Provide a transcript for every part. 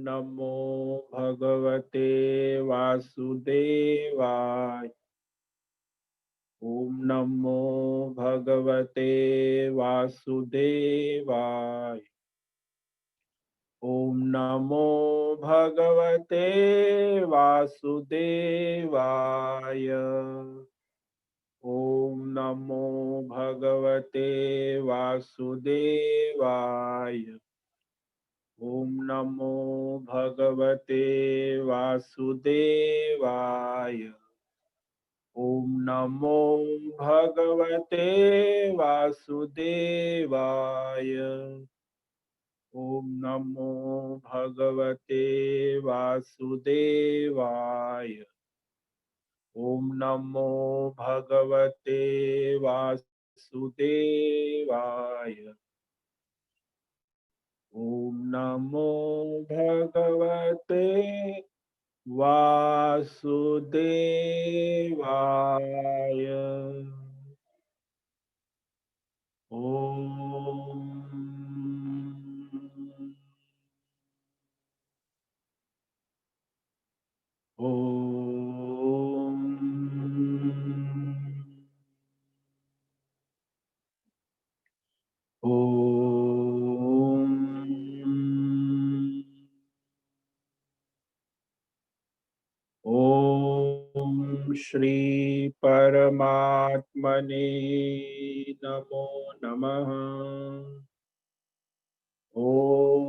नमो भगवते वासुदेवाय। ओम नमो भगवते वासुदेवाय। ओम नमो भगवते वासुदेवाय। ओम नमो भगवते वासुदेवाय। ओम नमो भगवते वासुदेवाय। ओम नमो भगवते वासुदेवाय। ओम नमो भगवते वासुदेवाय। ओम नमो भगवते वासुदेवाय। ओम नमो भगवते वासुदेवाय। ओम ओम ओम ओम श्री परमात्मने नमो नमः। ओम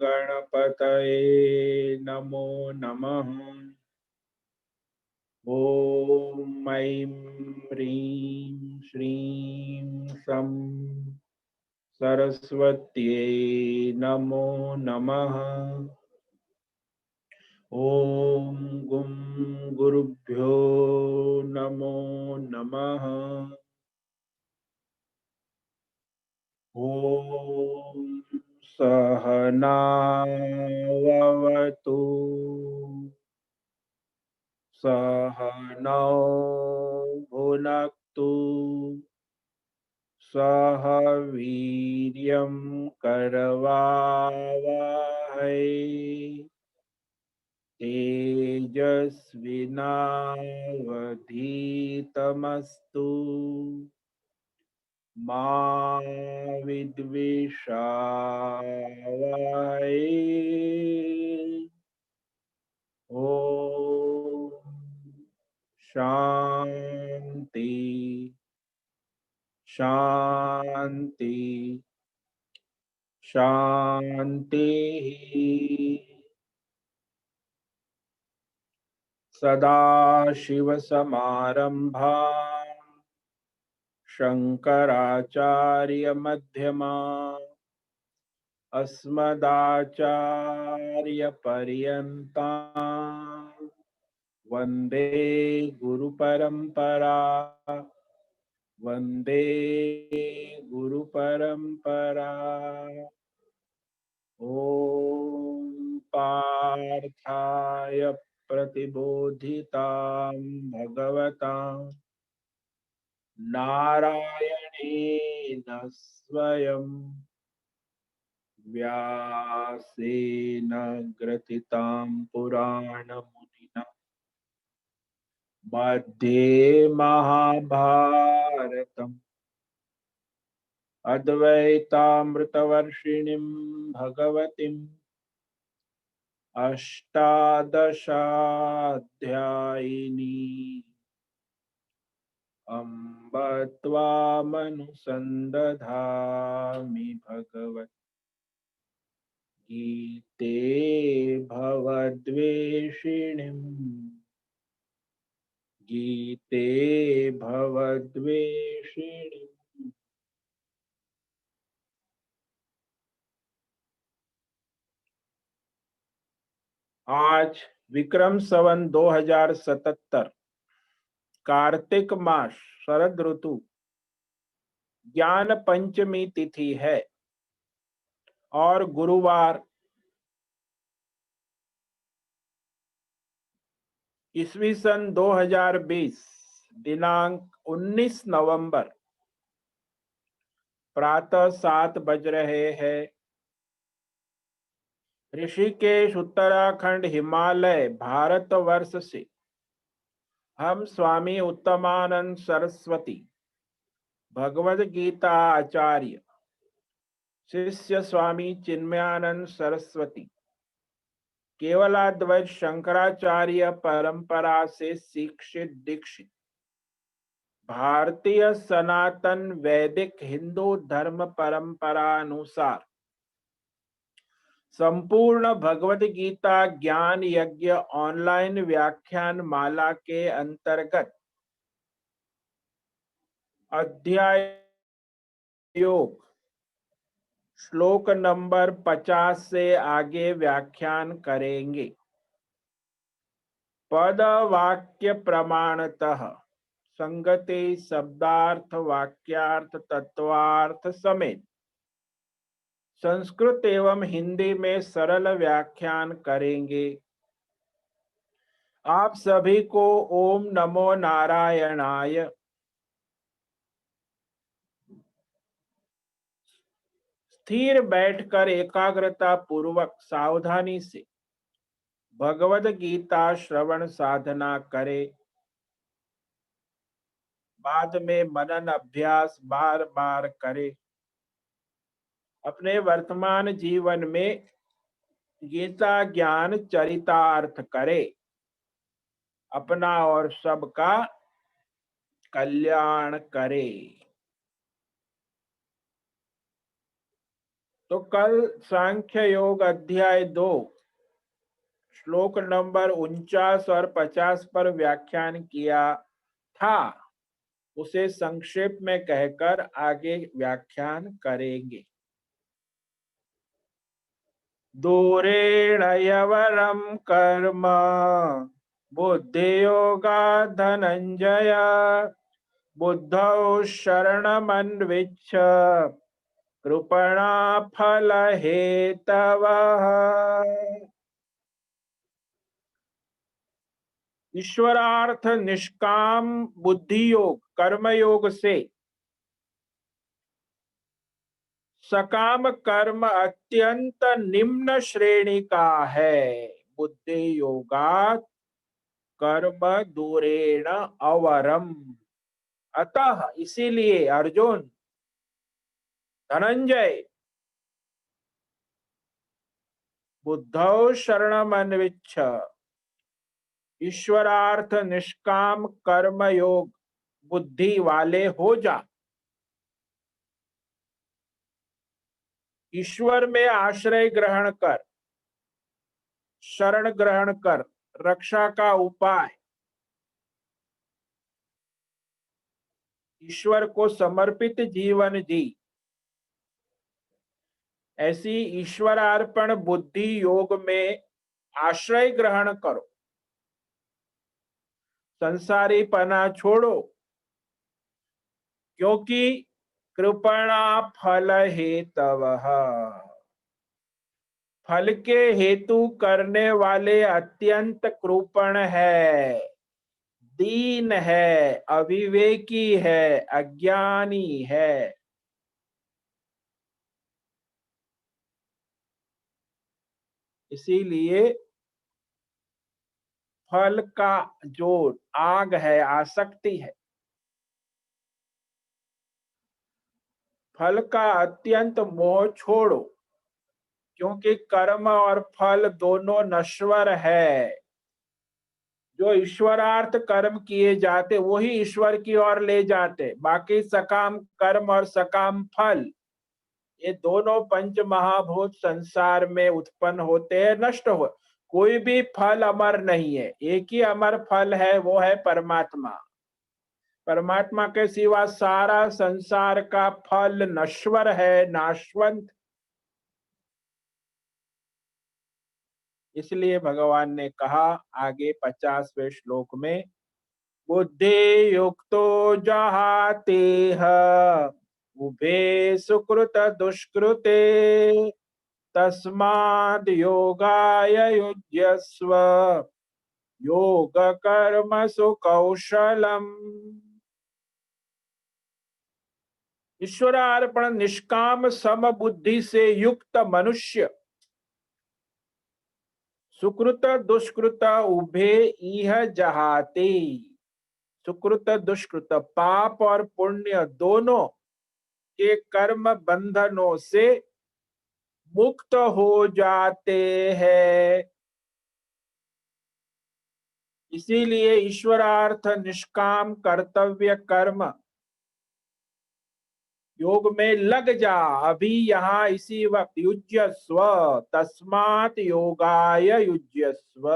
गणपतये नमो नमः। ओम ऐं ह्रीं श्रीं सं सरस्वत्यै नमो नमः। ओम गुं गुरुभ्यो नमो नमः। ओम सहनाववतु सहनौ भुनक्तु सह वीर्यं करवावहै तेजस्विनावधीतमस्तु मा विद्विषावहै। ओम शांति शांति शांति। सदाशिवसमारम्भां शङ्कराचार्यमध्यमाम् अस्मदाचार्यपर्यन्तां वन्दे गुरुपरम्परा। वन्दे गुरुपरम्परा। ॐ पार्थाय प्रतिबोधितां भगवता नारायणेन स्वयं व्यासेन ग्रथितां पुराणमुनिना मध्ये महाभारतम् अद्वैतामृतवर्षिणीं भगवतीम् अष्टादशाध्यायिनी अम्ब त्वामनुसन्दधामि भगवत् गीते भवद्वेषिणीम् गीते भवद्वेषिणीम्। आज विक्रम संवत 2077 कार्तिक मास शरद ऋतु ज्ञान पंचमी तिथि है और गुरुवार ईस्वी सन 2020 दिनांक 19 नवंबर प्रातः 7 बज रहे हैं। ऋषिकेश उत्तराखंड हिमालय भारतवर्ष से हम स्वामी उत्तमानंद सरस्वती भगवद गीता आचार्य शिष्य स्वामी चिन्मयानंद सरस्वती केवलाद्वैत शंकराचार्य परंपरा से शिक्षित दीक्षित भारतीय सनातन वैदिक हिंदू धर्म परंपरा अनुसार संपूर्ण भगवद गीता ज्ञान यज्ञ ऑनलाइन व्याख्यान माला के अंतर्गत अध्याय योग श्लोक नंबर 50 से आगे व्याख्यान करेंगे। पद वाक्य प्रमाणतः संगते शब्दार्थ वाक्यार्थ तत्वार्थ समेत संस्कृत एवं हिंदी में सरल व्याख्यान करेंगे। आप सभी को ओम नमो नारायणाय। स्थिर बैठकर एकाग्रता पूर्वक सावधानी से भगवद गीता श्रवण साधना करें। बाद में मनन अभ्यास बार बार करें। अपने वर्तमान जीवन में गीता ज्ञान चरितार्थ करें। अपना और सबका कल्याण करें। तो कल सांख्य योग अध्याय 2 श्लोक नंबर 49 और 50 पर व्याख्यान किया था। उसे संक्षेप में कहकर आगे व्याख्यान करेंगे। दूरेण यवरम कर्म बुद्धियोगा धनंजय बुद्धौ शरणमन्विच्छ कृपणा फल हेतवः। ईश्वरार्थ निष्काम बुद्धि योग कर्मयोग से सकाम कर्म अत्यंत निम्न श्रेणी का है। बुद्धि योगात् कर्म दूरेण अवरम। अतः इसीलिए अर्जुन धनंजय बुद्धौ शरणमन्विच्छ ईश्वरार्थ निष्काम कर्म योग बुद्धि वाले हो जा। ईश्वर में आश्रय ग्रहण कर, शरण ग्रहण कर, रक्षा का उपाय ईश्वर को समर्पित जीवन जी। ऐसी ईश्वरार्पण बुद्धि योग में आश्रय ग्रहण करो। संसारी पना छोड़ो, क्योंकि कृपणा फल हेतवः। फल के हेतु करने वाले अत्यंत कृपण है, दीन है, अविवेकी है, अज्ञानी है। इसीलिए फल का जो आग है, आसक्ति है, फल का अत्यंत मोह छोड़ो, क्योंकि कर्म और फल दोनों नश्वर है। जो ईश्वरार्थ कर्म किए जाते वही ईश्वर की ओर ले जाते। बाकी सकाम कर्म और सकाम फल ये दोनों पंच महाभूत संसार में उत्पन्न होते हैं, नष्ट हो। कोई भी फल अमर नहीं है। एक ही अमर फल है, वो है परमात्मा। परमात्मा के सिवा सारा संसार का फल नश्वर है, नाशवंत। इसलिए भगवान ने कहा आगे 50वें श्लोक में, बुद्धि युक्तो जहातेह उभे सुकृत दुष्कृते तस्माद् योगाय युज्यस्व योग कर्मसु कौशलम। ईश्वरार्पण निष्काम सम बुद्धि से युक्त मनुष्य सुकृत दुष्कृत उभे इह जहाते। सुकृत दुष्कृत पाप और पुण्य दोनों के कर्म बंधनों से मुक्त हो जाते हैं। इसीलिए ईश्वरार्थ निष्काम कर्तव्य कर्म योग में लग जा अभी यहाँ इसी वक्त। युज्यस्व तस्मात् योगाय युज्यस्व।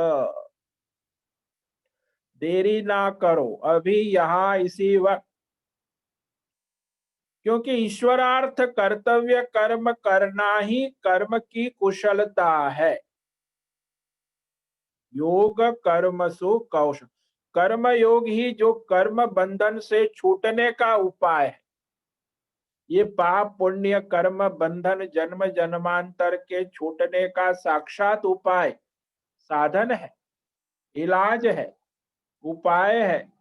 देरी ना करो, अभी यहाँ इसी वक्त। क्योंकि ईश्वरार्थ कर्तव्य कर्म करना ही कर्म की कुशलता है। योग कर्मसु कौशल, कर्म योग ही जो कर्म बंधन से छूटने का उपाय है। ये पाप पुण्य कर्म बंधन जन्म जन्मांतर के छूटने का साक्षात उपाय, साधन है, इलाज है, उपाय है।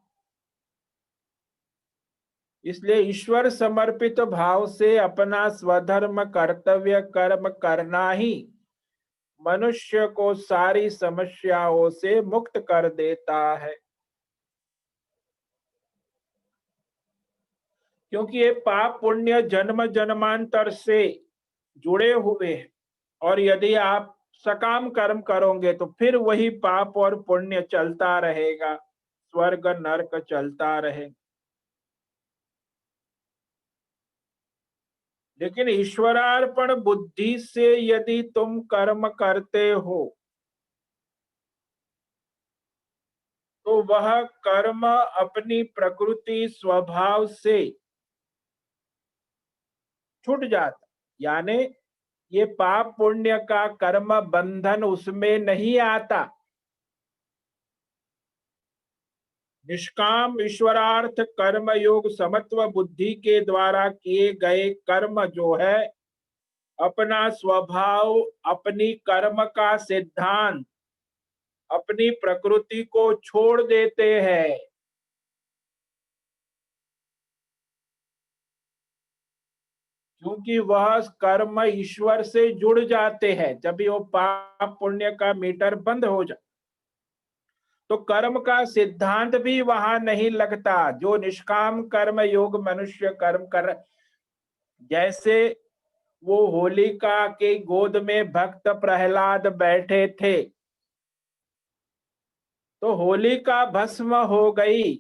इसलिए ईश्वर समर्पित भाव से अपना स्वधर्म कर्तव्य कर्म करना ही मनुष्य को सारी समस्याओं से मुक्त कर देता है। क्योंकि ये पाप पुण्य जन्म जन्मांतर से जुड़े हुए हैं, और यदि आप सकाम कर्म करोगे तो फिर वही पाप और पुण्य चलता रहेगा, स्वर्ग नरक चलता रहेगा। लेकिन ईश्वरार्पण बुद्धि से यदि तुम कर्म करते हो तो वह कर्म अपनी प्रकृति स्वभाव से छूट जाता। यानी ये पाप पुण्य का कर्म बंधन उसमें नहीं आता। निष्काम ईश्वरार्थ कर्म योग समत्व बुद्धि के द्वारा किए गए कर्म जो है अपना स्वभाव, अपनी कर्म का सिद्धांत, अपनी प्रकृति को छोड़ देते हैं। क्योंकि वह कर्म ईश्वर से जुड़ जाते हैं। जब भी वो पाप पुण्य का मीटर बंद हो जाए तो कर्म का सिद्धांत भी वहां नहीं लगता। जो निष्काम कर्म योग मनुष्य कर्म कर, जैसे वो होलिका के गोद में भक्त प्रहलाद बैठे थे तो होलिका भस्म हो गई,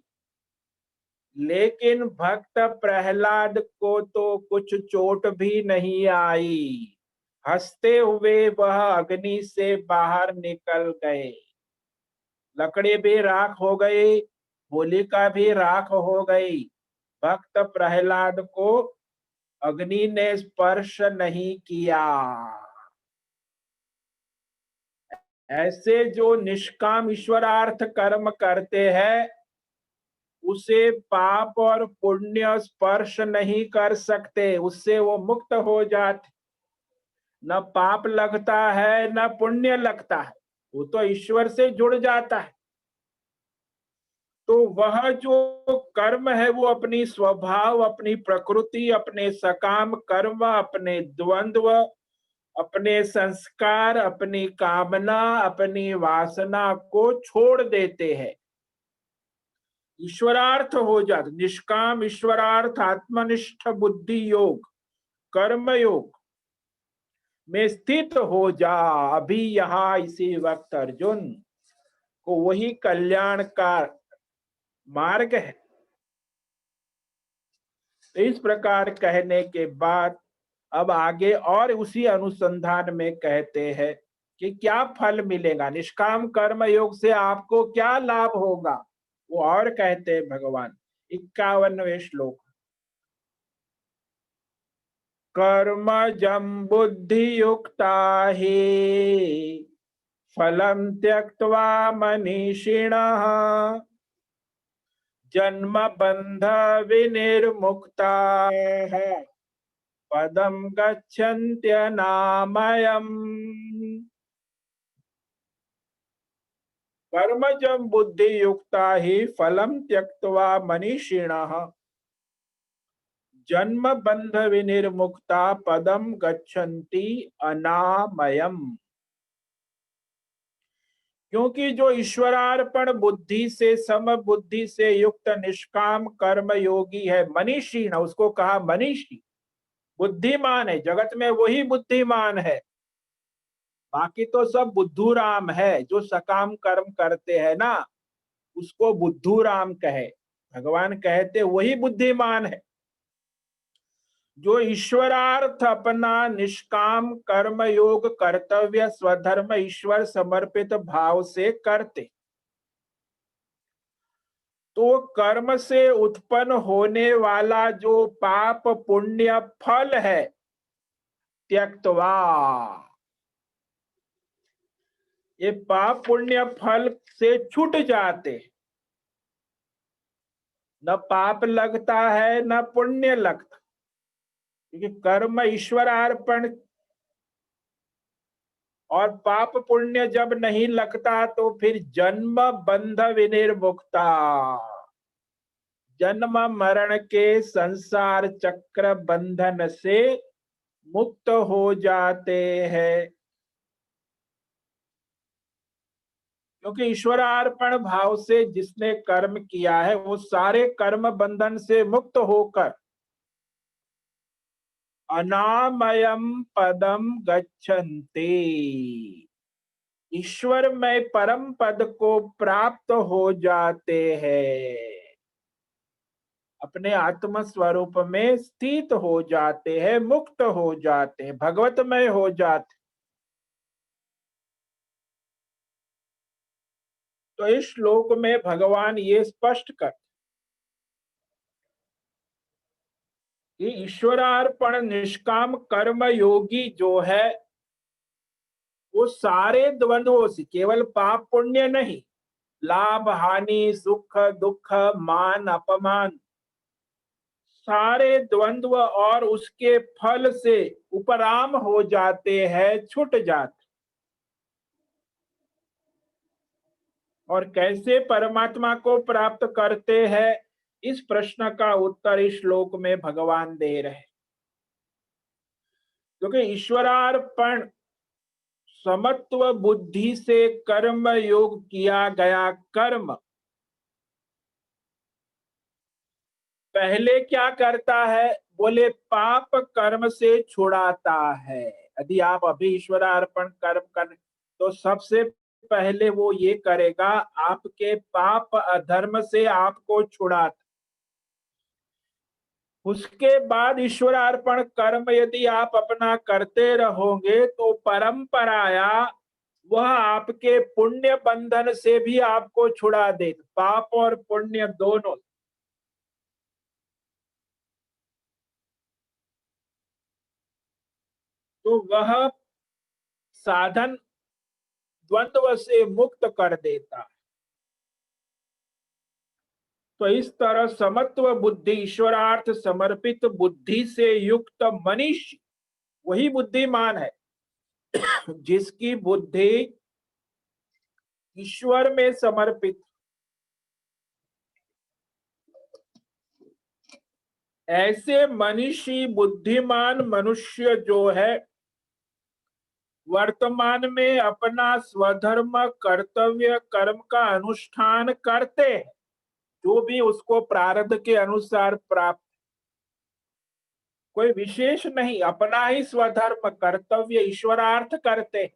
लेकिन भक्त प्रहलाद को तो कुछ चोट भी नहीं आई। हंसते हुए वह अग्नि से बाहर निकल गए। लकड़ी भी राख हो गई, होलिका भी राख हो गई, भक्त प्रहलाद को अग्नि ने स्पर्श नहीं किया। ऐसे जो निष्काम ईश्वरार्थ कर्म करते हैं उसे पाप और पुण्य स्पर्श नहीं कर सकते, उससे वो मुक्त हो जाते। न पाप लगता है न पुण्य लगता है, वो तो ईश्वर से जुड़ जाता है। तो वह जो कर्म है वो अपनी स्वभाव, अपनी प्रकृति, अपने सकाम कर्म, अपने द्वंद्व, अपने संस्कार, अपनी कामना, अपनी वासना को छोड़ देते हैं, ईश्वरार्थ हो जाते। निष्काम ईश्वरार्थ आत्मनिष्ठ बुद्धि योग कर्म योग में स्थित हो जा अभी यहाँ इसी वक्त अर्जुन। को वही कल्याण का मार्ग है। तो इस प्रकार कहने के बाद अब आगे और उसी अनुसंधान में कहते हैं कि क्या फल मिलेगा, निष्काम कर्म योग से आपको क्या लाभ होगा। वो और कहते हैं भगवान 51वें श्लोक, कर्मजं बुद्धियुक्ता हि फलं त्यक्त्वा मनीषिणः जन्म बंध विनिर्मुक्ताः पदं गच्छन्त्यनामयम्। कर्मजं बुद्धियुक्ता हि फलं त्यक्त्वा मनीषिणः जन्म बंध विनिर्मुक्ता पदम गच्छन्ति अनामयम्। क्योंकि जो ईश्वरार्पण बुद्धि से सम बुद्धि से युक्त निष्काम कर्म योगी है, मनीषी ना, उसको कहा मनीषी, बुद्धिमान है, जगत में वही बुद्धिमान है। बाकी तो सब बुद्धूराम है, जो सकाम कर्म करते हैं ना, उसको बुद्धूराम कहे। भगवान कहते वही बुद्धिमान है जो ईश्वरार्थ अपना निष्काम कर्म योग कर्तव्य स्वधर्म ईश्वर समर्पित भाव से करते। तो कर्म से उत्पन्न होने वाला जो पाप पुण्य फल है, त्यक्तवा, ये पाप पुण्य फल से छूट जाते। न पाप लगता है न पुण्य लगता, क्योंकि कर्म ईश्वरार्पण, और पाप पुण्य जब नहीं लगता तो फिर जन्म बंध विनिर्मुक्ता, जन्म मरण के संसार चक्र बंधन से मुक्त हो जाते हैं। क्योंकि ईश्वरार्पण भाव से जिसने कर्म किया है वो सारे कर्म बंधन से मुक्त होकर अनामयम पदम गच्छन्ते, ईश्वर में परम पद को प्राप्त हो जाते हैं, अपने आत्म स्वरूप में स्थित हो जाते हैं, मुक्त हो जाते हैं, भगवतमय हो जाते। तो इस श्लोक में भगवान ये स्पष्ट कर कि ईश्वरार्पण निष्काम कर्म योगी जो है वो सारे द्वंद्वों से, केवल पाप पुण्य नहीं, लाभ हानि सुख दुख मान अपमान, सारे द्वंद्व और उसके फल से उपराम हो जाते हैं, छूट जाते। और कैसे परमात्मा को प्राप्त करते हैं, इस प्रश्न का उत्तर इस श्लोक में भगवान दे रहे। क्योंकि ईश्वरार्पण समत्व बुद्धि से कर्म योग किया गया कर्म पहले क्या करता है, बोले पाप कर्म से छुड़ाता है। यदि आप अभी ईश्वरार्पण कर्म कर तो सबसे पहले वो ये करेगा, आपके पाप अधर्म से आपको छुड़ाता। उसके बाद ईश्वरार्पण कर्म यदि आप अपना करते रहोगे तो परंपराया वह आपके पुण्य बंधन से भी आपको छुड़ा दे, पाप और पुण्य दोनों। तो वह साधन द्वंद्व से मुक्त कर देता है। तो इस तरह समत्व बुद्धि, ईश्वरार्थ समर्पित बुद्धि से युक्त मनीषी वही बुद्धिमान है जिसकी बुद्धि ईश्वर में समर्पित। ऐसे मनीषी बुद्धिमान मनुष्य जो है वर्तमान में अपना स्वधर्म कर्तव्य कर्म का अनुष्ठान करते हैं, जो भी उसको प्रारब्ध के अनुसार प्राप्त, कोई विशेष नहीं, अपना ही स्वधर्म कर्तव्य ईश्वरार्थ करते,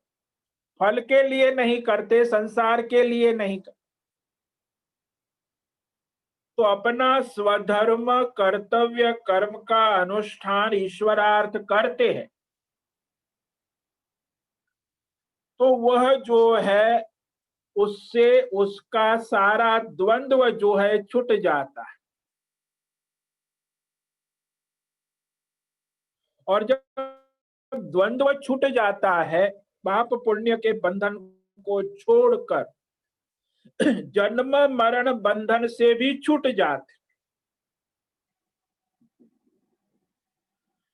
फल के लिए नहीं करते, संसार के लिए नहीं करते। तो अपना स्वधर्म कर्तव्य कर्म का अनुष्ठान ईश्वरार्थ करते हैं, तो वह जो है उससे उसका सारा द्वंद्व जो है छूट जाता है। और जब द्वंद्व छूट जाता है, पाप पुण्य के बंधन को छोड़कर जन्म मरण बंधन से भी छूट जाते,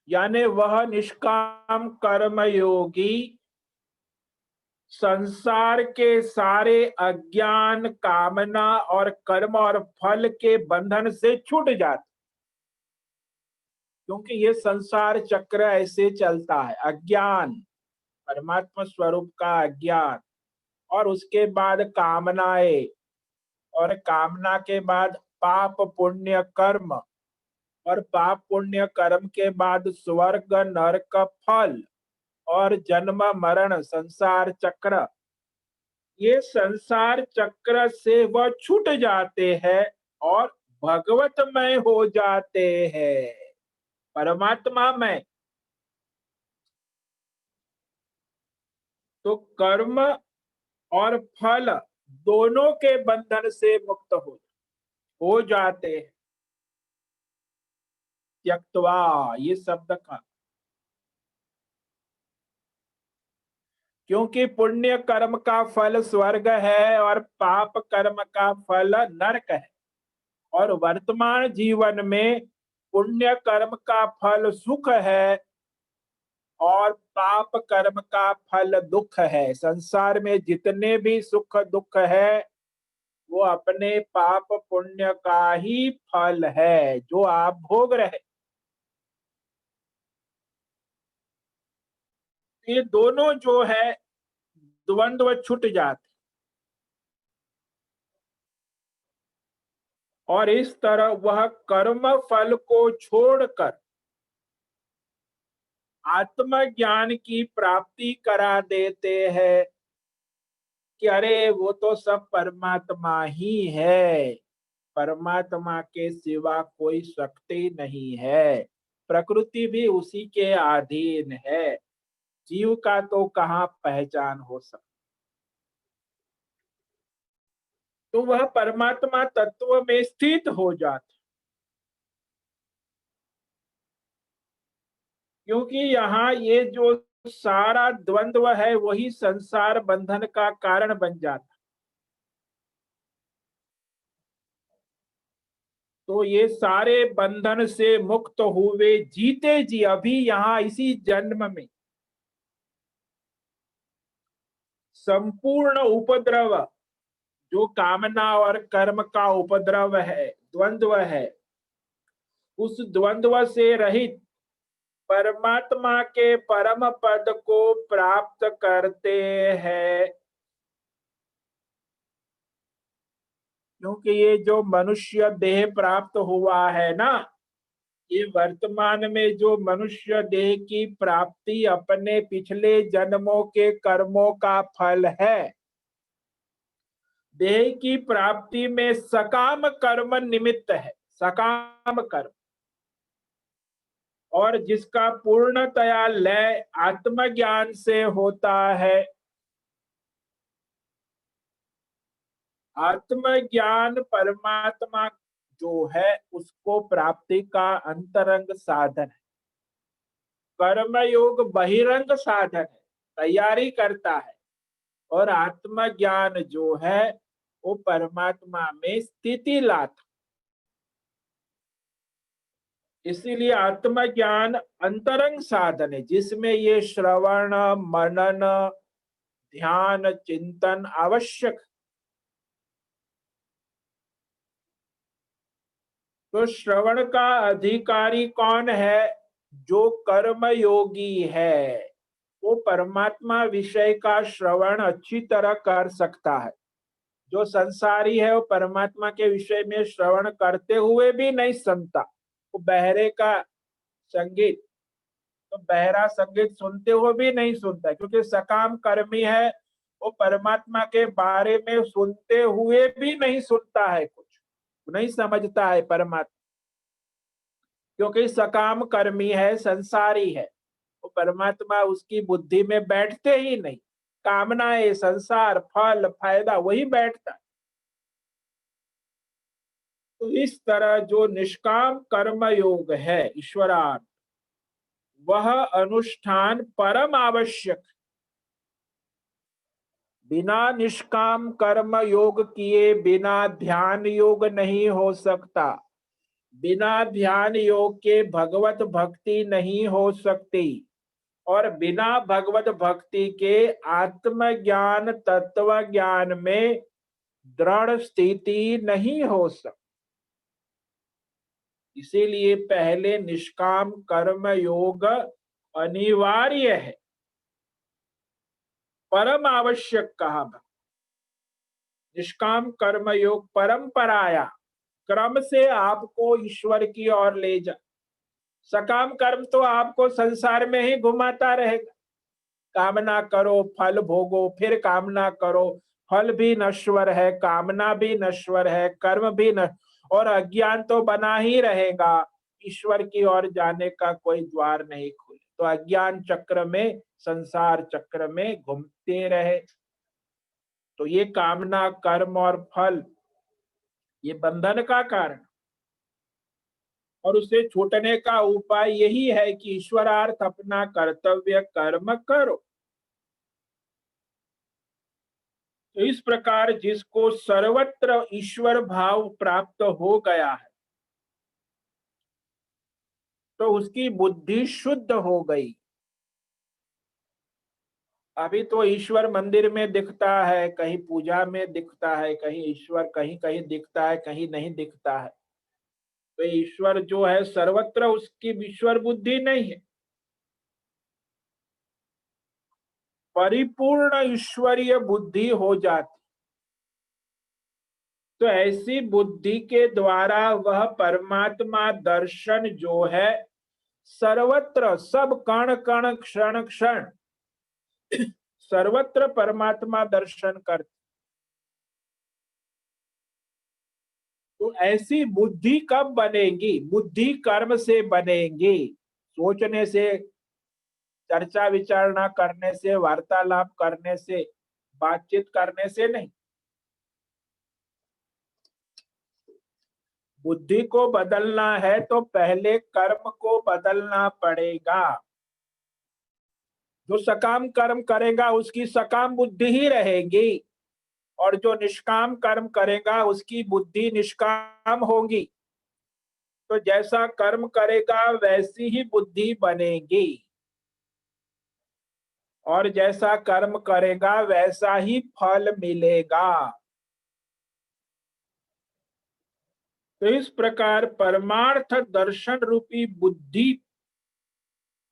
यानी वह निष्काम कर्म योगी संसार के सारे अज्ञान कामना और कर्म और फल के बंधन से छूट जाते। क्योंकि ये संसार चक्र ऐसे चलता है, अज्ञान, परमात्मा स्वरूप का अज्ञान और उसके बाद कामनाएं, और कामना के बाद पाप पुण्य कर्म, और पाप पुण्य कर्म के बाद स्वर्ग नरक फल, और जन्म मरण संसार चक्र। ये संसार चक्र से वह छूट जाते हैं और भगवतमय हो जाते हैं, परमात्मा में। तो कर्म और फल दोनों के बंधन से मुक्त हो जाते हैं। त्यक्त्वा, ये शब्द का, क्योंकि पुण्य कर्म का फल स्वर्ग है और पाप कर्म का फल नरक है, और वर्तमान जीवन में पुण्य कर्म का फल सुख है और पाप कर्म का फल दुख है। संसार में जितने भी सुख दुख है वो अपने पाप पुण्य का ही फल है जो आप भोग रहे। ये दोनों जो है द्वंद्व छूट जाते, और इस तरह वह कर्म फल को छोड़कर आत्मज्ञान की प्राप्ति करा देते हैं कि अरे वो तो सब परमात्मा ही है, परमात्मा के सिवा कोई शक्ति नहीं है, प्रकृति भी उसी के अधीन है, जीव का तो कहाँ पहचान हो सकती। तो वह परमात्मा तत्व में स्थित हो जाता, क्योंकि यहाँ ये जो सारा द्वंद्व है वही संसार बंधन का कारण बन जाता। तो ये सारे बंधन से मुक्त हुए जीते जी अभी यहाँ इसी जन्म में संपूर्ण उपद्रव, जो कामना और कर्म का उपद्रव है, द्वंद्व है, उस द्वंद्व से रहित परमात्मा के परम पद को प्राप्त करते हैं। क्योंकि ये जो मनुष्य देह प्राप्त हुआ है ना, ये वर्तमान में जो मनुष्य देह की प्राप्ति अपने पिछले जन्मों के कर्मों का फल है। देह की प्राप्ति में सकाम कर्म निमित्त है, सकाम कर्म, और जिसका पूर्णतया लय आत्मज्ञान से होता है। आत्मज्ञान परमात्मा जो है उसको प्राप्ति का अंतरंग साधन है। कर्मयोग बहिरंग साधन है, तैयारी करता है, और आत्मज्ञान जो है वो परमात्मा में स्थिति लाता। इसीलिए आत्मज्ञान अंतरंग साधन है जिसमें ये श्रवण मनन ध्यान चिंतन आवश्यक। तो श्रवण का अधिकारी कौन है? जो कर्म योगी है वो परमात्मा विषय का श्रवण अच्छी तरह कर सकता है। जो संसारी है वो परमात्मा के विषय में श्रवण करते हुए भी नहीं सुनता। वो बहरे का संगीत, तो बहरा संगीत सुनते हुए भी नहीं सुनता, क्योंकि सकाम कर्मी है। वो परमात्मा के बारे में सुनते हुए भी नहीं सुनता है, कुछ नहीं समझता है परमात्मा, क्योंकि सकाम कर्मी है, संसारी है। वो परमात्मा उसकी बुद्धि में बैठते ही नहीं। कामनाएं, संसार, फल, फायदा, वही बैठता है। तो इस तरह जो निष्काम कर्म योग है ईश्वरार्थ, वह अनुष्ठान परम आवश्यक। बिना निष्काम कर्म योग किए बिना ध्यान योग नहीं हो सकता। बिना ध्यान योग के भगवत भक्ति नहीं हो सकती, और बिना भगवत भक्ति के आत्मज्ञान तत्व ज्ञान में दृढ़ स्थिति नहीं हो सकती। इसीलिए पहले निष्काम कर्म योग अनिवार्य है, परम आवश्यक कहा। निष्काम कर्म योग परंपराया, क्रम से आपको ईश्वर की ओर ले जा। सकाम कर्म तो आपको संसार में ही घुमाता रहेगा। कामना करो फल भोगो, फिर कामना करो, फल भी नश्वर है, कामना भी नश्वर है, कर्म भी न, और अज्ञान तो बना ही रहेगा। ईश्वर की ओर जाने का कोई द्वार नहीं खुले, तो अज्ञान चक्र में, संसार चक्र में घूमते रहे। तो ये कामना, कर्म और फल, ये बंधन का कारण, और उसे छूटने का उपाय यही है कि ईश्वरार्थ अपना कर्तव्य कर्म करो। तो इस प्रकार जिसको सर्वत्र ईश्वर भाव प्राप्त हो गया है, तो उसकी बुद्धि शुद्ध हो गई। अभी तो ईश्वर मंदिर में दिखता है, कहीं पूजा में दिखता है, कहीं ईश्वर कहीं कहीं दिखता है, कहीं नहीं दिखता है। तो ईश्वर जो है सर्वत्र, उसकी ईश्वर बुद्धि नहीं है। परिपूर्ण ईश्वरीय बुद्धि हो जाती, तो ऐसी बुद्धि के द्वारा वह परमात्मा दर्शन जो है सर्वत्र, सब कण कण क्षण क्षण सर्वत्र परमात्मा दर्शन कर। तो ऐसी बुद्धि कब बनेगी? बुद्धि कर्म से बनेगी, सोचने से, चर्चा विचारणा करने से, वार्तालाप करने से, बातचीत करने से नहीं। बुद्धि को बदलना है तो पहले कर्म को बदलना पड़ेगा। जो सकाम कर्म करेगा उसकी सकाम बुद्धि ही रहेगी, और जो निष्काम कर्म करेगा उसकी बुद्धि निष्काम होगी। तो जैसा कर्म करेगा वैसी ही बुद्धि बनेगी, और जैसा कर्म करेगा वैसा ही फल मिलेगा। तो इस प्रकार परमार्थ दर्शन रूपी बुद्धि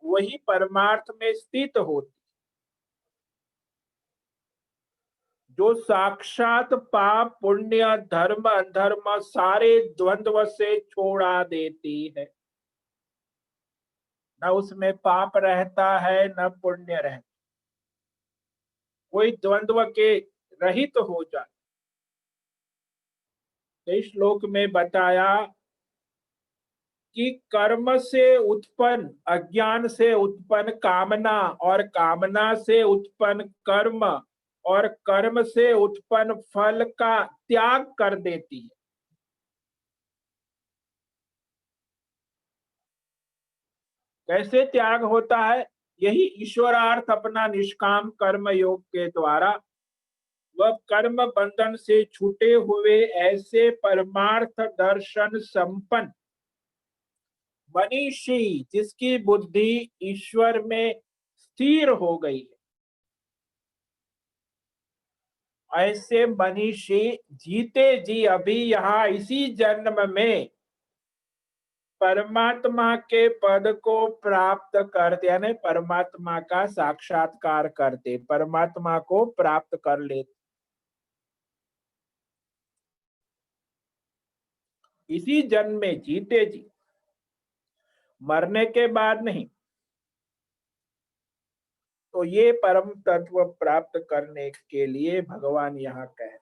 वही परमार्थ में स्थित होती, जो साक्षात पाप पुण्य धर्म अधर्म सारे द्वंद्व से छोड़ा देती है। न उसमें पाप रहता है, न पुण्य रहता, कोई द्वंद्व के रहित हो जाए। तो इस श्लोक में बताया कि कर्म से उत्पन्न, अज्ञान से उत्पन्न कामना, और कामना से उत्पन्न कर्म, और कर्म से उत्पन्न फल का त्याग कर देती है। कैसे त्याग होता है? यही ईश्वरार्थ अपना निष्काम कर्म योग के द्वारा, वह कर्म बंधन से छूटे हुए ऐसे परमार्थ दर्शन संपन्न मनीषी, जिसकी बुद्धि ईश्वर में स्थिर हो गई है, ऐसे मनीषी जीते जी अभी यहाँ इसी जन्म में परमात्मा के पद को प्राप्त करते, यानी परमात्मा का साक्षात्कार करते, परमात्मा को प्राप्त कर लेते इसी जन्म में, जीते जी, मरने के बाद नहीं। तो ये परम तत्व प्राप्त करने के लिए भगवान यहाँ कह,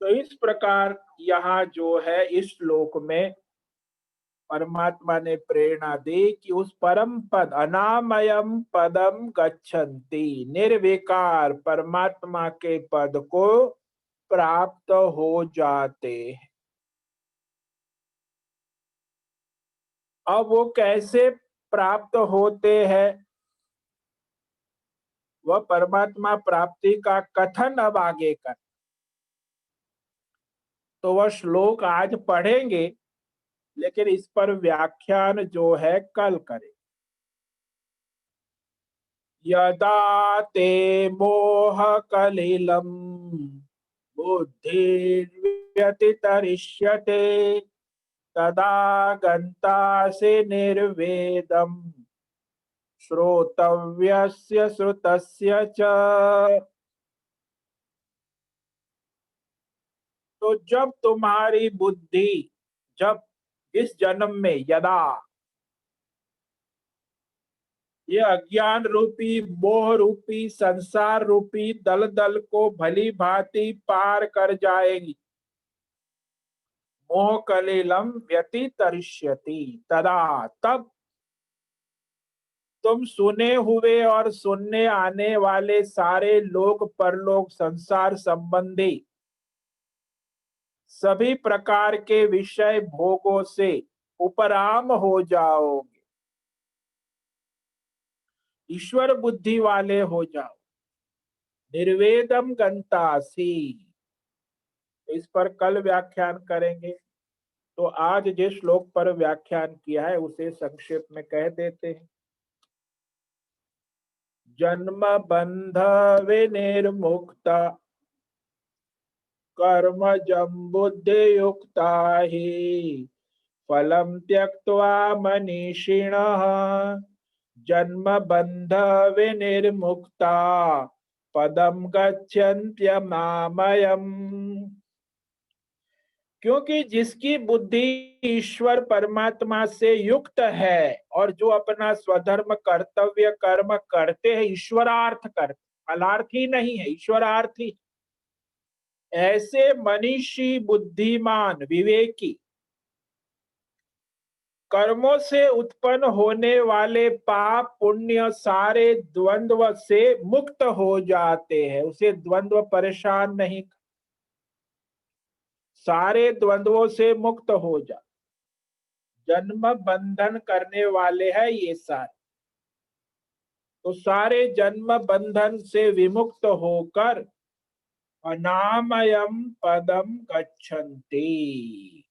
तो इस प्रकार यहाँ जो है इस श्लोक में परमात्मा ने प्रेरणा दी कि उस परम पद अनामयम पदम गच्छन्ति, निर्विकार परमात्मा के पद को प्राप्त हो जाते हैं। अब वो कैसे प्राप्त होते हैं, वह परमात्मा प्राप्ति का कथन अब आगे कर, तो वह श्लोक आज पढ़ेंगे, लेकिन इस पर व्याख्यान जो है कल करें। यदा ते मोह कलिलम बुद्धिर्व्यतितरिष्यते तदा गन्तासि निर्वेदम् श्रोतव्यस्य श्रुतस्य च। तो जब तुम्हारी बुद्धि, जब इस जन्म में, यदा ये अज्ञान रूपी मोह रूपी संसार रूपी दलदल को भली भांति पार कर जाएगी, मोह कलिलम व्यतितरिष्यति, तदा तब तुम सुने हुए और सुनने आने वाले सारे लोक परलोक संसार संबंधी सभी प्रकार के विषय भोगों से उपराम हो जाओगे, ईश्वर बुद्धि वाले हो जाओ। निर्वेदम गंतासी, इस पर कल व्याख्यान करेंगे। तो आज जिस श्लोक पर व्याख्यान किया है उसे संक्षेप में कह देते हैं। जन्म बंध विनिर्मुक्ता कर्म बुद्धि युक्ता ही फलम त्यक्त्वा मनीषिणः जन्म बंध विनिर्मुक्ता पदम गच्छन्त्यमामयम्। क्योंकि जिसकी बुद्धि ईश्वर परमात्मा से युक्त है और जो अपना स्वधर्म कर्तव्य कर्म करते हैं, ईश्वरार्थ करते, फलार्थी नहीं है, ईश्वरार्थी, ऐसे मनीषी बुद्धिमान विवेकी कर्मों से उत्पन्न होने वाले पाप पुण्य सारे द्वंद्व से मुक्त हो जाते हैं। उसे द्वंद्व परेशान नहीं, सारे द्वंद्वों से मुक्त हो जा। जन्म बंधन करने वाले हैं ये सारे, तो सारे जन्म बंधन से विमुक्त होकर अनामयम पदम गच्छन्ति,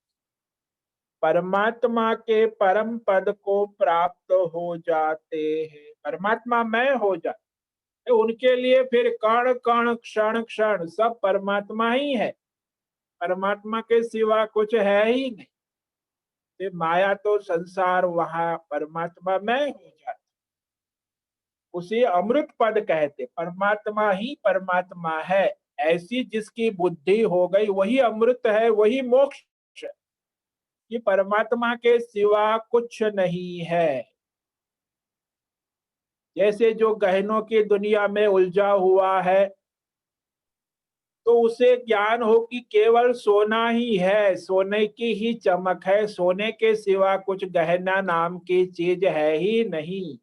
परमात्मा के परम पद को प्राप्त हो जाते हैं। परमात्मा मैं हो जाते, उनके लिए फिर कण कण क्षण क्षण सब परमात्मा ही है, परमात्मा के सिवा कुछ है ही नहीं। ये माया तो संसार, वहां परमात्मा मैं हो जाता, उसे अमृत पद कहते। परमात्मा ही परमात्मा है, ऐसी जिसकी बुद्धि हो गई वही अमृत है, वही मोक्ष है। ये परमात्मा के सिवा कुछ नहीं है। जैसे जो गहनों की दुनिया में उलझा हुआ है, तो उसे ज्ञान हो कि केवल सोना ही है, सोने की ही चमक है, सोने के सिवा कुछ गहना नाम की चीज है ही नहीं।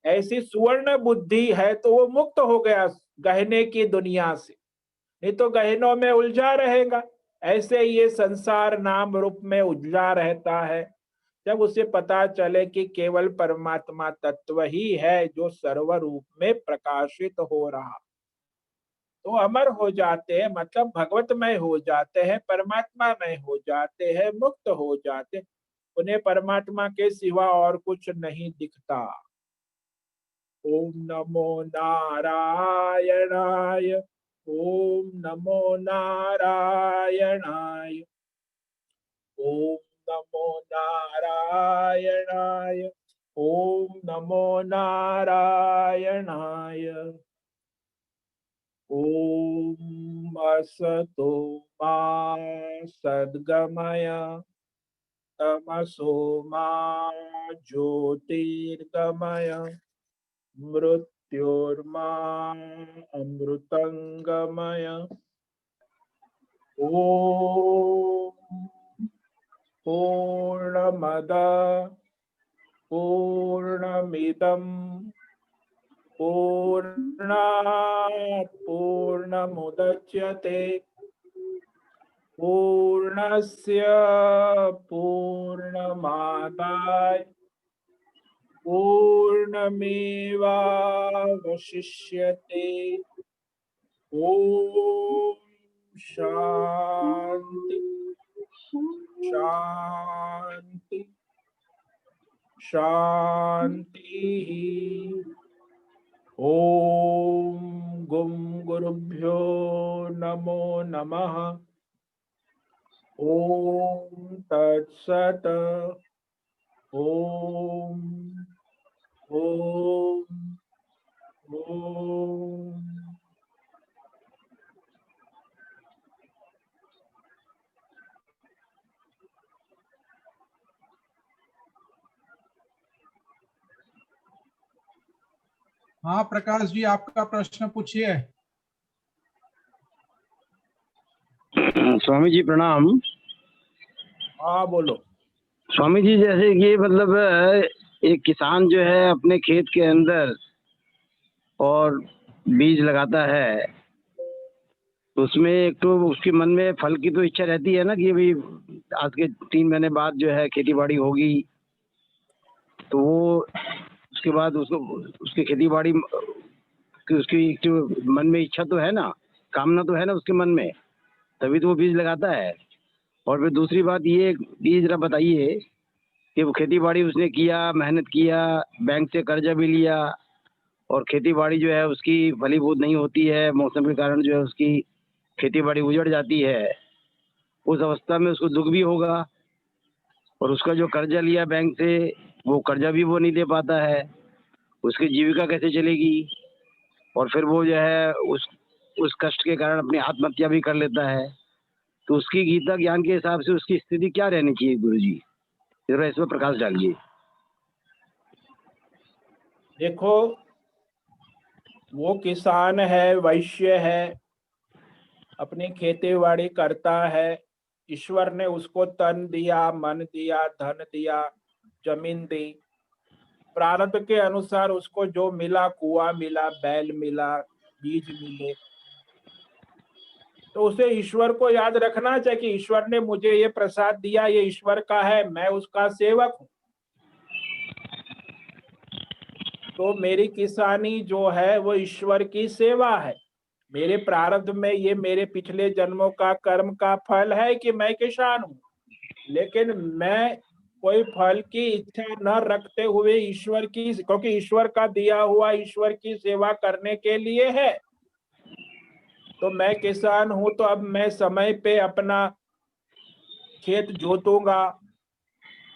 ऐसी सुवर्ण बुद्धि है तो वो मुक्त हो गया गहने की दुनिया से, नहीं तो गहनों में उलझा रहेगा। ऐसे ये संसार नाम रूप में उलझा रहता है। जब उसे पता चले कि केवल परमात्मा तत्व ही है जो सर्व रूप में प्रकाशित हो रहा, तो अमर हो जाते हैं, मतलब भगवतमय हो जाते हैं, परमात्मा में हो जाते हैं, मुक्त हो जाते। उन्हें परमात्मा के सिवा और कुछ नहीं दिखता। ओम नमो नारायणाय, ओम नमो नारायणाय, ओम नमो नारायणाय, ओम नमो नारायणाय। ओम असतो मा सद्गमय तमसो मा ज्योतिर्गमय मृत्योर्मा अमृतंगमय। ओम पूर्णमद पूर्णमिदं पूर्णात् पूर्णमुदच्यते पूर्णस्य पूर्णमादाय पूर्णमेवावशिष्यते। ओम शांति शांति शांति। ओम गुम गुरुभ्यो नमो नमः। ओम तत्सत। ओम ओम ओम। हाँ प्रकाश जी, आपका प्रश्न पूछिए। स्वामी जी प्रणाम। हाँ बोलो। स्वामी जी, जैसे कि मतलब एक किसान जो है अपने खेत के अंदर और बीज लगाता है, तो उसमें एक तो उसके मन में फल की तो इच्छा रहती है ना कि अभी आज के 3 महीने बाद जो है खेती बाड़ी होगी, तो वो उसके बाद उसको उसकी खेती बाड़ी की उसकी जो मन में इच्छा तो है ना, कामना तो है ना उसके मन में, तभी तो वो बीज लगाता है। और फिर दूसरी बात ये जरा बताइए कि वो खेती बाड़ी उसने किया, मेहनत किया, बैंक से कर्जा भी लिया, और खेती बाड़ी जो है उसकी फलीभूत नहीं होती है, मौसम के कारण जो है उसकी खेती बाड़ी उजड़ जाती है। उस अवस्था में उसको दुख भी होगा, और उसका जो कर्जा लिया बैंक से, वो कर्जा भी वो नहीं दे पाता है, उसकी जीविका कैसे चलेगी? और फिर वो जो है उस कष्ट के कारण अपनी आत्महत्या भी कर लेता है। तो उसकी गीता ज्ञान के हिसाब से उसकी स्थिति क्या रहनी चाहिए गुरु जी? जरा इसमें प्रकाश डालिए। देखो, वो किसान है, वैश्य है, अपनी खेती बाड़ी करता है। ईश्वर ने उसको तन दिया, मन दिया, धन दिया, जमीन दी। प्रारब्ध के अनुसार उसको जो मिला, कुआं मिला, बैल मिला, बीज मिले, तो उसे ईश्वर को याद रखना चाहिए कि ईश्वर ने मुझे ये प्रसाद दिया, ये ईश्वर का है, मैं उसका सेवक हूं। तो मेरी किसानी जो है वो ईश्वर की सेवा है। मेरे प्रारब्ध में ये मेरे पिछले जन्मों का कर्म का फल है कि मैं किसान हूं, लेकिन मैं कोई फल की इच्छा न रखते हुए ईश्वर की, क्योंकि ईश्वर का दिया हुआ ईश्वर की सेवा करने के लिए है। तो मैं किसान हूं, तो अब मैं समय पे अपना खेत जोतूंगा,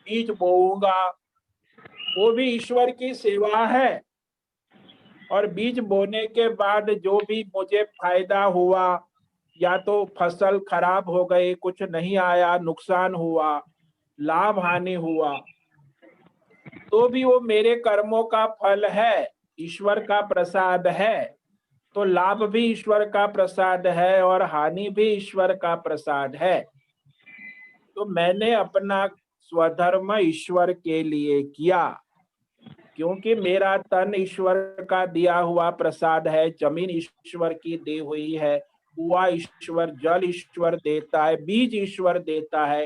बीज बोऊंगा, वो भी ईश्वर की सेवा है। और बीज बोने के बाद जो भी मुझे फायदा हुआ, या तो फसल खराब हो गई, कुछ नहीं आया, नुकसान हुआ, लाभ हानि हुआ, तो भी वो मेरे कर्मों का फल है, ईश्वर का प्रसाद है। तो लाभ भी ईश्वर का प्रसाद है और हानि भी ईश्वर का प्रसाद है। तो मैंने अपना स्वधर्म ईश्वर के लिए किया, क्योंकि मेरा तन ईश्वर का दिया हुआ प्रसाद है, जमीन ईश्वर की दी हुई है, कुआं ईश्वर, जल ईश्वर देता है, बीज ईश्वर देता है,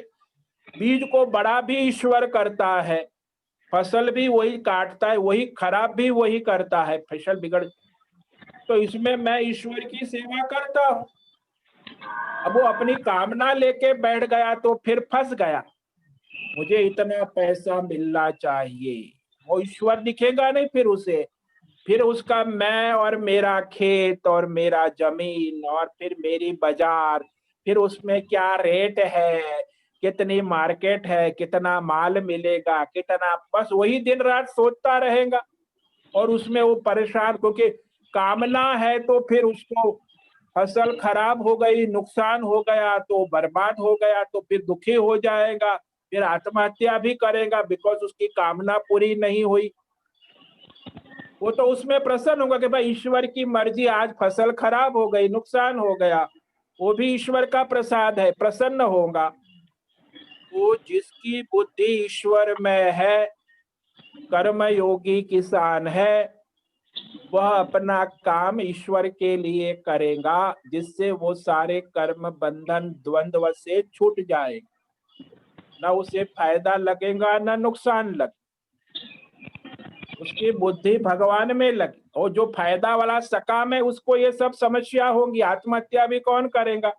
बीज को बड़ा भी ईश्वर करता है, फसल भी वही काटता है, वही खराब भी वही करता है, फसल बिगड़। तो इसमें मैं ईश्वर की सेवा करता हूं। अब वो अपनी कामना लेके बैठ गया तो फिर फंस गया, मुझे इतना पैसा मिलना चाहिए, वो ईश्वर दिखेगा नहीं फिर उसे। फिर उसका मैं और मेरा खेत और मेरा जमीन और फिर मेरी बाजार, फिर उसमें क्या रेट है, कितनी मार्केट है, कितना माल मिलेगा, कितना, बस वही दिन रात सोचता रहेगा। और उसमें वो परेशान, क्योंकि कामना है तो फिर उसको फसल खराब हो गई, नुकसान हो गया तो बर्बाद हो गया, तो फिर दुखी हो जाएगा, फिर आत्महत्या भी करेगा, बिकॉज उसकी कामना पूरी नहीं हुई। वो तो उसमें प्रसन्न होगा कि भाई ईश्वर की मर्जी, आज फसल खराब हो गई, नुकसान हो गया, वो भी ईश्वर का प्रसाद है, प्रसन्न होगा। तो जिसकी बुद्धि ईश्वर में है, कर्मयोगी किसान है, वह अपना काम ईश्वर के लिए करेगा, जिससे वो सारे कर्म बंधन द्वंद्व से छूट जाएगा, ना उसे फायदा लगेगा ना नुकसान लगे, उसकी बुद्धि भगवान में लगी। और जो फायदा वाला सकाम है उसको ये सब समस्या होंगी, आत्महत्या भी कौन करेगा?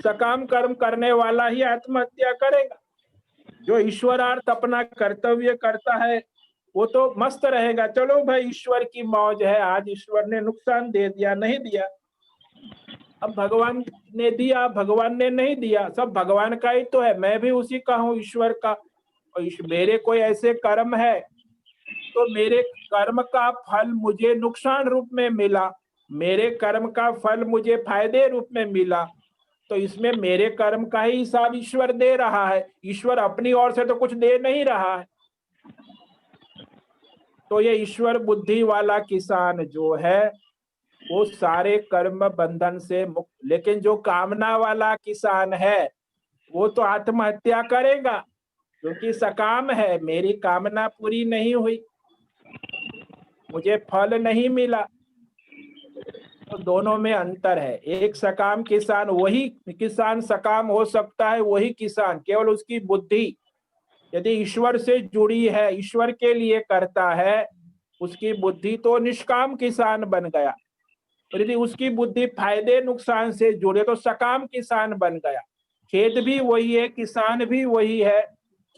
सकाम कर्म करने वाला ही आत्महत्या करेगा। जो ईश्वरार्थ अपना कर्तव्य करता है वो तो मस्त रहेगा, चलो भाई ईश्वर की मौज है, आज ईश्वर ने नुकसान दे दिया, नहीं दिया, अब भगवान ने दिया, भगवान ने नहीं दिया, सब भगवान का ही तो है, मैं भी उसी का हूँ, ईश्वर का। और मेरे कोई ऐसे कर्म है तो मेरे कर्म का फल मुझे नुकसान रूप में मिला, मेरे कर्म का फल मुझे फायदे रूप में मिला, तो इसमें मेरे कर्म का ही हिसाब ईश्वर दे रहा है। ईश्वर अपनी ओर से तो कुछ दे नहीं रहा है। तो ये ईश्वर बुद्धि वाला किसान जो है वो सारे कर्म बंधन से मुक्त। लेकिन जो कामना वाला किसान है वो तो आत्महत्या करेगा, क्योंकि सकाम है, मेरी कामना पूरी नहीं हुई, मुझे फल नहीं मिला। तो दोनों में अंतर है। एक सकाम किसान, वही किसान सकाम हो सकता है, वही किसान केवल उसकी बुद्धि यदि ईश्वर से जुड़ी है, ईश्वर के लिए करता है, उसकी बुद्धि तो निष्काम किसान बन गया। और यदि उसकी बुद्धि फायदे नुकसान से जुड़े तो सकाम किसान बन गया। खेत भी वही है, किसान भी वही है,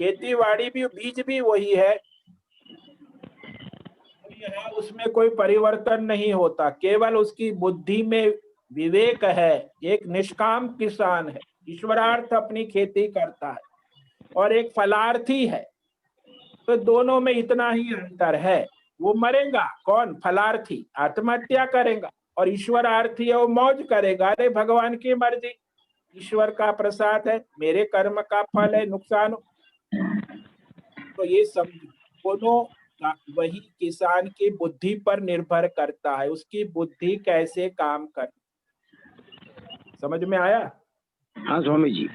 खेती बाड़ी भी, बीज भी वही है। यहाँ उसमें कोई परिवर्तन नहीं होता, केवल उसकी बुद्धि में विवेक है। एक निष्काम किसान है, ईश्वरार्थ अपनी खेती करता है, और एक फलार्थी है। तो दोनों में इतना ही अंतर है। वो मरेगा कौन? फलार्थी आत्महत्या करेगा, और ईश्वरार्थी है वो मौज करेगा, अरे भगवान की मर्जी, ईश्वर का प्रसाद है, मेरे कर्म का फल है, नुकसान। तो ये समझो दोनों का वही किसान की बुद्धि पर निर्भर करता है, उसकी बुद्धि कैसे काम कर। समझ में आया? हाँ स्वामी जी।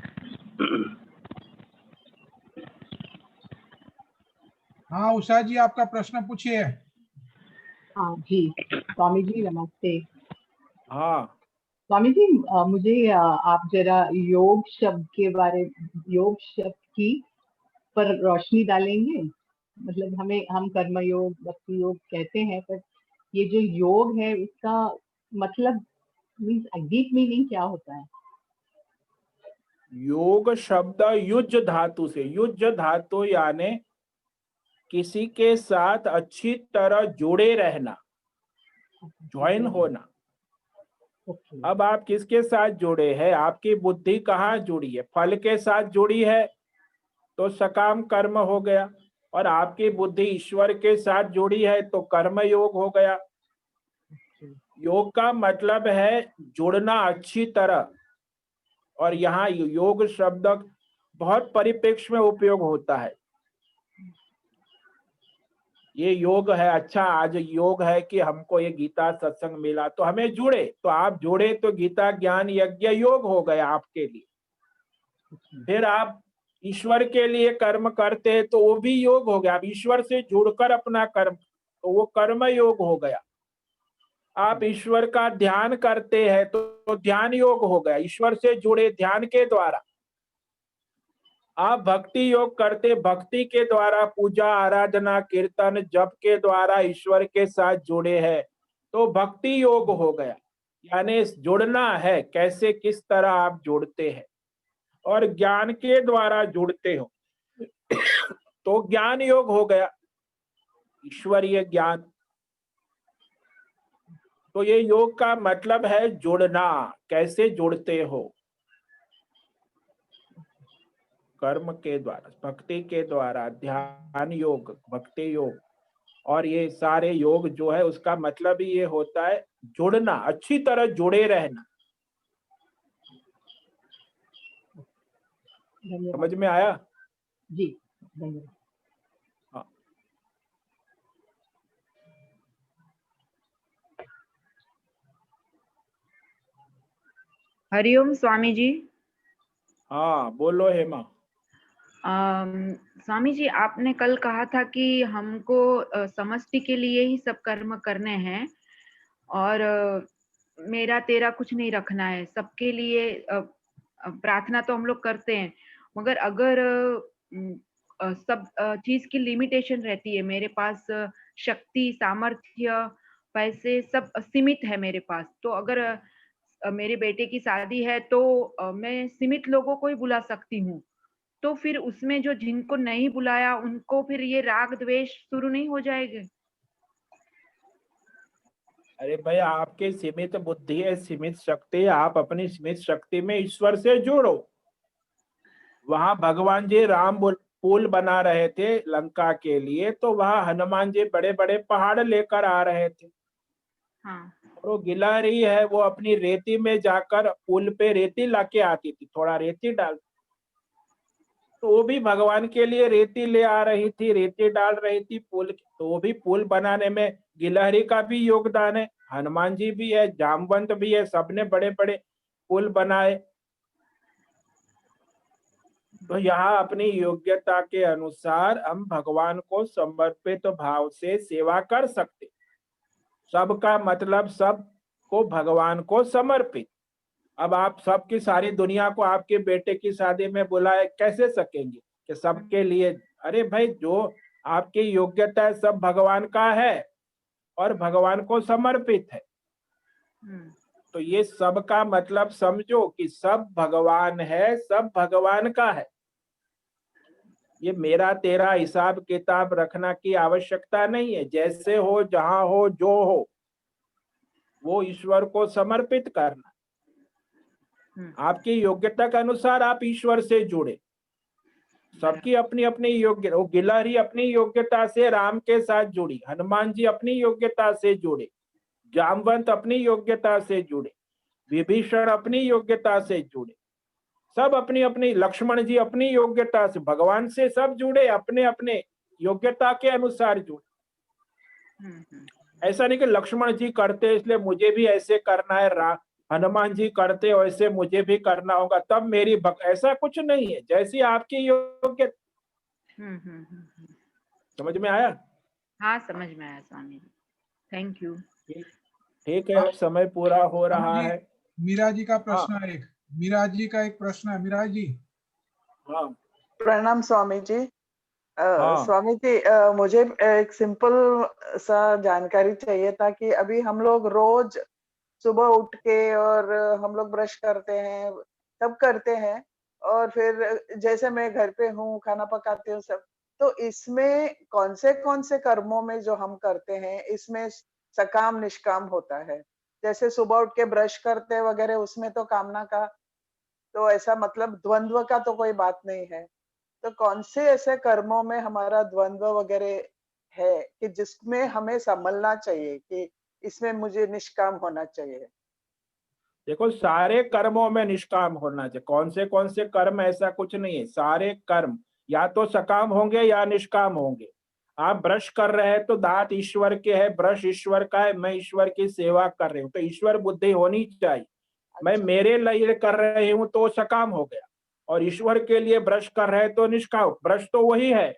हाँ उषा जी, आपका प्रश्न पूछिए। हाँ जी, स्वामी जी नमस्ते। हाँ, स्वामी जी, मुझे आप जरा योग शब्द की पर रोशनी डालेंगे। मतलब हम कर्म योग, भक्ति योग कहते हैं, पर ये जो योग है इसका मतलब मीन्स डीप मीनिंग क्या होता है? योग शब्द युज धातु से, युज धातु यानी किसी के साथ अच्छी तरह जुड़े रहना, ज्वाइन होना। ओके। अब आप किसके साथ जुड़े हैं? आपकी बुद्धि कहाँ जुड़ी है? फल के साथ जुड़ी है तो सकाम कर्म हो गया, और आपकी बुद्धि ईश्वर के साथ जुड़ी है तो कर्म योग हो गया। योग का मतलब है जुड़ना अच्छी तरह, और यहाँ योग शब्द बहुत परिप्रेक्ष्य में उपयोग होता है। ये योग है, अच्छा आज योग है कि हमको ये गीता सत्संग मिला तो हमें जुड़े, तो आप जुड़े तो गीता ज्ञान यज्ञ योग हो गया आपके लिए। फिर आप ईश्वर के लिए कर्म करते हैं तो वो भी योग हो गया, आप ईश्वर से जुड़कर अपना कर्म, तो वो कर्म योग हो गया। आप ईश्वर का ध्यान करते हैं तो ध्यान योग हो गया, ईश्वर से जुड़े ध्यान के द्वारा। आप भक्ति योग करते, भक्ति के द्वारा पूजा आराधना कीर्तन जप के द्वारा ईश्वर के साथ जुड़े हैं तो भक्ति योग हो गया। यानी जुड़ना है, कैसे किस तरह आप जुड़ते हैं, और ज्ञान के द्वारा जुड़ते हो तो ज्ञान योग हो गया, ईश्वरीय ज्ञान। तो ये योग का मतलब है जुड़ना। कैसे जुड़ते हो? कर्म के द्वारा, भक्ति के द्वारा, ध्यान योग, भक्ति योग, और ये सारे योग जो है उसका मतलब ही ये होता है जुड़ना, अच्छी तरह जुड़े रहना। धन्यवाद समझ में आया? जी, धन्यवाद। हाँ। हरिओम स्वामी जी। हाँ बोलो हेमा। स्वामी जी, आपने कल कहा था कि हमको समष्टि के लिए ही सब कर्म करने हैं, और मेरा तेरा कुछ नहीं रखना है, सबके लिए प्रार्थना तो हम लोग करते हैं, मगर अगर सब चीज की लिमिटेशन रहती है, मेरे पास शक्ति सामर्थ्य पैसे सब सीमित है मेरे पास, तो अगर मेरे बेटे की शादी है तो मैं सीमित लोगों को ही बुला सकती हूँ, तो फिर उसमें जो जिनको नहीं बुलाया उनको फिर ये राग द्वेष शुरू नहीं हो जाएंगे? अरे भाई, आपकी सीमित बुद्धि है, सीमित शक्ति है, आप अपनी सीमित शक्ति में ईश्वर से जुड़ो। वहां भगवान जी राम पुल बना रहे थे लंका के लिए, तो वहां हनुमान जी बड़े बड़े पहाड़ लेकर आ रहे थे। हाँ। और वो गिलहरी है, वो अपनी रेती में जाकर पुल पे रेती लाके आती थी, थोड़ा रेती डाल, तो वो भी भगवान के लिए रेती ले आ रही थी, रेती डाल रही थी पुल, तो वो भी पुल बनाने में गिलहरी का भी योगदान है, हनुमान जी भी है, जामवंत भी है, सबने बड़े बड़े पुल बनाए। तो यहाँ अपनी योग्यता के अनुसार हम भगवान को समर्पित भाव से सेवा कर सकते। सबका मतलब सबको भगवान को समर्पित। अब आप सबकी सारी दुनिया को आपके बेटे की शादी में बुलाए कैसे सकेंगे कि सबके लिए? अरे भाई, जो आपकी योग्यता है सब भगवान का है और भगवान को समर्पित है। तो ये सबका मतलब समझो कि सब भगवान है, सब भगवान का है। ये मेरा तेरा हिसाब किताब रखना की आवश्यकता नहीं है। जैसे हो, जहां हो, जो हो, वो ईश्वर को समर्पित करना। आपकी योग्यता के अनुसार आप ईश्वर से जुड़े। सबकी अपनी अपनी योग्य, वो गिलहरी अपनी योग्यता से राम के साथ जुड़ी, हनुमान जी अपनी योग्यता से जुड़े, जामवंत अपनी योग्यता से जुड़े, विभीषण अपनी योग्यता से जुड़े, सब अपनी अपनी, लक्ष्मण जी अपनी योग्यता से, भगवान से सब जुड़े, अपने अपने योग्यता के अनुसार जुड़े। ऐसा नहीं कि लक्ष्मण जी करते इसलिए मुझे भी ऐसे करना है, हनुमान जी करते वैसे मुझे भी करना होगा तब मेरी ऐसा कुछ नहीं है। जैसी आपकी योग्य। समझ में आया? हाँ, समझ में आया स्वामी जी, थैंक यू। ठीक है, अब समय पूरा हो रहा है। मीरा जी का प्रश्न है एक, मीरा जी का एक प्रश्न है। मीरा जी। हाँ, प्रणाम स्वामी जी। हाँ, स्वामी जी, मुझे एक सिंपल सा जानकारी चाहिए था कि अभी हम लोग रोज सुबह उठ के और हम लोग ब्रश करते हैं, सब करते हैं, और फिर जैसे मैं घर पे हूँ, खाना पकाती हूँ सब, तो इसमें कौन से कर्मों में जो हम करते हैं इसमें सकाम निष्काम होता है? जैसे सुबह उठ के ब्रश करते वगैरह, उसमें तो कामना का, तो ऐसा मतलब द्वंद्व का तो कोई बात नहीं है। तो कौन से ऐसे कर्मों में हमारा द्वंद्व वगैरह है कि जिसमें हमें संभलना चाहिए कि इसमें मुझे निष्काम होना चाहिए? देखो, सारे कर्मों में निष्काम होना चाहिए। कौन से कर्म, ऐसा कुछ नहीं है। सारे कर्म या तो सकाम होंगे या निष्काम होंगे। आप ब्रश कर रहे हैं तो दांत ईश्वर के है, ब्रश ईश्वर का है, मैं ईश्वर की सेवा कर रही हूँ, तो ईश्वर बुद्धि होनी चाहिए। मैं मेरे लिए कर रही हूँ तो सकाम हो गया, और ईश्वर के लिए ब्रश कर रहे तो निष्काम। ब्रश तो वही है।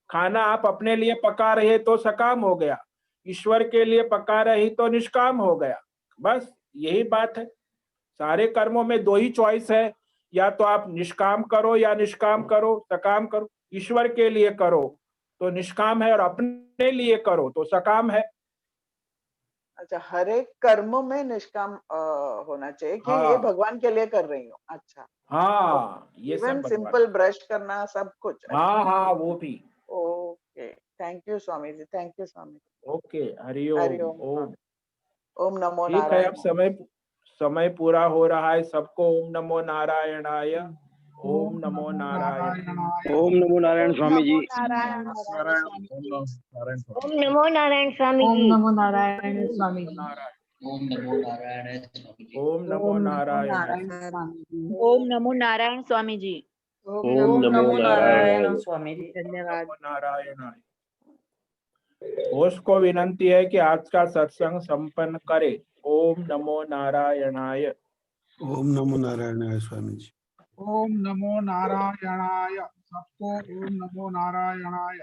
खाना आप अपने लिए पका रहे तो सकाम हो गया, ईश्वर के लिए पका रही तो निष्काम हो गया। बस यही बात है। सारे कर्मों में दो ही चॉइस है, या तो आप निष्काम करो या निष्काम करो, सकाम करो। ईश्वर के लिए करो तो निष्काम है, और अपने लिए करो तो सकाम है। अच्छा, हर एक कर्म में निष्काम होना चाहिए कि ये हाँ, भगवान के लिए कर रही हूँ। अच्छा, हाँ, ये सब इवन भगवान। सिंपल ब्रश करना सब कुछ? हाँ, हाँ, वो भी। Okay, thank you Swami ji, thank you Swami ji. Okay, हरिओम। हरिओम ओम। स्वामी। ओम नमो ठीक है, अब नारायण। समय पूरा हो रहा है। सबको ओम नमो नारायणाय। ओम ओम नमो नमो नारायण। नारायणाय। ओम नमो नारायण स्वामी जी। ओम नमो नारायण स्वामी ओम जी। नमो नारायण स्वामी जी। ओम नमो नारायण स्वामी जी। ओम नमो नारायण। स्वामी जी। ओम नमो नारायण स्वामी जी। ओम नमो नारायण स्वामी जी। धन्यवाद। नमो नारायण। होस्ट को विनंती है कि आज का सत्संग संपन्न करे। ओम नमो नारायणाय। ओम नमो नारायण स्वामी जी। ओम नमो नारायणाय। सबको ओम नमो नारायणाय।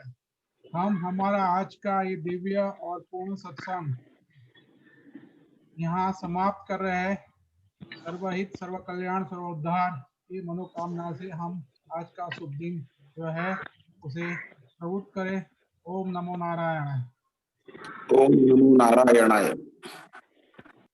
हम हमारा आज का ये दिव्य और पूर्ण सत्संग यहाँ समाप्त कर रहे हैं। सर्वहित, सर्व कल्याण, सर्व उद्धार की मनोकामना से हम आज का शुभ दिन जो है उसे प्रभुत करें। ओम नमो नारायण। ओम नमो नारायणाय।